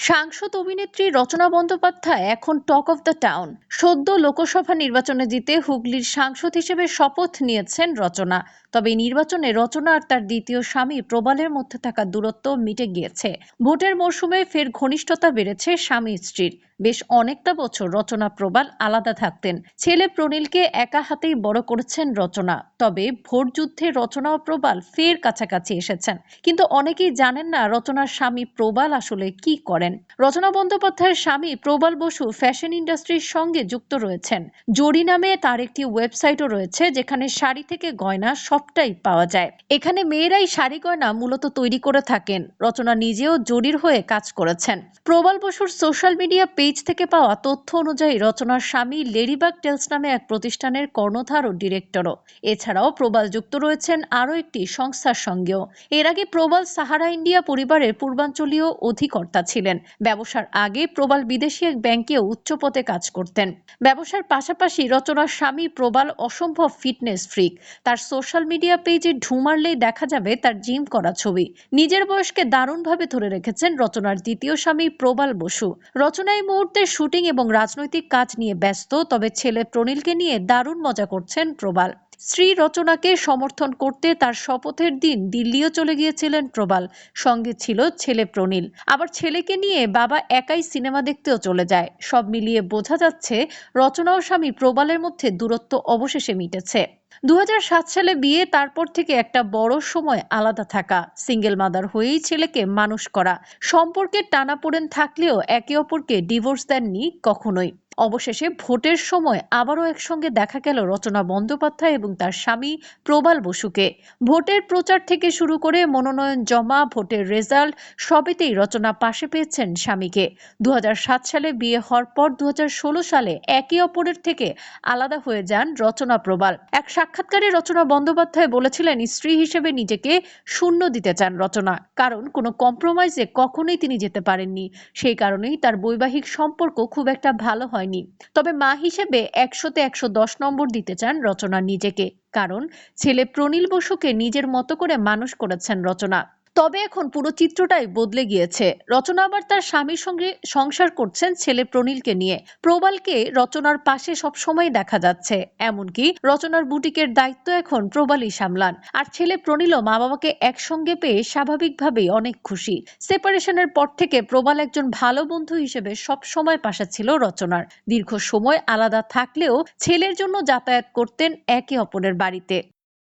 সাংসদ অভিনেত্রী রচনা বন্দ্যোপাধ্যায় এখন টক অফ দ্য টাউন। সদ্য লোকসভা নির্বাচনে জিতে হুগলির সাংসদ হিসেবে শপথ নিয়েছেন রচনা। তবে এই নির্বাচনে রচনা আর তার দ্বিতীয় স্বামী প্রবালের মধ্যে থাকা দূরত্ব মিটে গিয়েছে। ভোটের মরশুমে ফের ঘনিষ্ঠতা বেড়েছে স্বামী স্ত্রীর। বেশ অনেকটা বছর রচনা প্রবাল আলাদা থাকতেন। ছেলে প্রনীলকে একা হাতেই বড় করেছেন রচনা। তবে ভোট যুদ্ধে রচনা ও প্রবাল ফের কাছাকাছি এসেছেন। কিন্তু অনেকেই জানেন না রচনার স্বামী প্রবাল আসলে কি করেন। রচনা বন্দ্যোপাধ্যায়ের স্বামী প্রবাল বসু ফ্যাশন ইন্ডাস্ট্রির সঙ্গে যুক্ত রয়েছেন। জরি নামে তার একটি ওয়েবসাইটও রয়েছে, যেখানে শাড়ি থেকে গয়না সবটাই পাওয়া যায়। এখানে মেয়েরাই শাড়ি গয়না মূলত তৈরি করে থাকেন। রচনা নিজেও জরির হয়ে কাজ করেছেন। প্রবাল বসুর সোশ্যাল মিডিয়া পেজ থেকে পাওয়া তথ্য অনুযায়ী রচনার স্বামী লেডিবাগ টেলস নামে এক প্রতিষ্ঠানের কর্ণধার ও ডিরেক্টরও। এছাড়াও প্রবাল যুক্ত রয়েছেন আরও একটি সংস্থার সঙ্গেও। এর আগে প্রবাল সাহারা ইন্ডিয়া পরিবারের পূর্বাঞ্চলীয় অধিকর্তা ছিলেন। ব্যবসার আগে প্রবাল বিদেশি এক ব্যাংকেও উচ্চ পদে কাজ করতেন। ব্যবসার পাশাপাশি রচনার স্বামী প্রবাল অসম্ভব ফিটনেস ফ্রিক। তার সোশ্যাল মিডিয়া পেজে ঢু মারলেই দেখা যাবে তার জিম করা ছবি। নিজের বয়সকে দারুণভাবে ধরে রেখেছেন রচনার দ্বিতীয় স্বামী প্রবাল বসু। রচনা এই মুহূর্তে শুটিং এবং রাজনৈতিক কাজ নিয়ে ব্যস্ত, তবে ছেলে প্রনীলকে নিয়ে দারুণ মজা করছেন প্রবাল। স্ত্রী রচনাকে সমর্থন করতে তার শপথের দিন দিল্লিও চলে গিয়েছিলেন প্রবাল। সঙ্গে ছিল ছেলে প্রনীল। আবার ছেলেকে নিয়ে বাবা একাই সিনেমা দেখতেও চলে যায়। সব মিলিয়ে বোঝা যাচ্ছে রচনা ও স্বামী প্রবালের মধ্যে দূরত্ব অবশেষে মিটেছে। 2007 সালে বিয়ে, তারপর থেকে একটা বড় সময় আলাদা থাকা, সিঙ্গেল মাদার হয়েই ছেলেকে মানুষ করা। সম্পর্কের টানাপোড়েন থাকলেও একে অপরকে ডিভোর্স দেননি কখনোই। অবশেষে ভোটের সময় আবারও একসঙ্গে দেখা গেল রচনা বন্দ্যোপাধ্যায় এবং তার স্বামী প্রবাল বসুকে। ভোটের প্রচার থেকে শুরু করে মনোনয়ন জমা, ভোটের রেজাল্ট সবেতেই রচনা পাশে পেয়েছেন স্বামীকে। 2007 সালে বিয়ে হওয়ার পর 2016 সালে একে অপরের থেকে আলাদা হয়ে যান রচনা প্রবাল। এক সাক্ষাৎকারে রচনা বন্দ্যোপাধ্যায় বলেছিলেন, স্ত্রী হিসেবে নিজেকে শূন্য দিতে চান রচনা, কারণ কোনো কম্প্রোমাইজে কখনোই তিনি যেতে পারেননি। সেই কারণেই তার বৈবাহিক সম্পর্ক খুব একটা ভালো হয়নি। তবে মা হিসেবে 100-তে 110 নম্বর দিতে চান রচনা নিজেকে, কারণ ছেলে প্রনীল বসুকে নিজের মতো করে মানুষ করেছেন রচনা। তবে এখন পুরো চিত্রটাই বদলে গিয়েছে। রচনা আবার তার স্বামীর সঙ্গে সংসার করছেন ছেলে প্রনীলকে নিয়ে। প্রবালকে রচনার পাশে সবসময় দেখা যাচ্ছে। এমনকি রচনার বুটিকের দায়িত্ব এখন প্রবালই সামলান। আর ছেলে প্রনীলও মা বাবাকে একসঙ্গে পেয়ে স্বাভাবিকভাবেই অনেক খুশি। সেপারেশনের পর থেকে প্রবাল একজন ভালো বন্ধু হিসেবে সব সময় পাশে ছিল রচনার। দীর্ঘ সময় আলাদা থাকলেও ছেলের জন্য যাতায়াত করতেন একে অপরের বাড়িতে।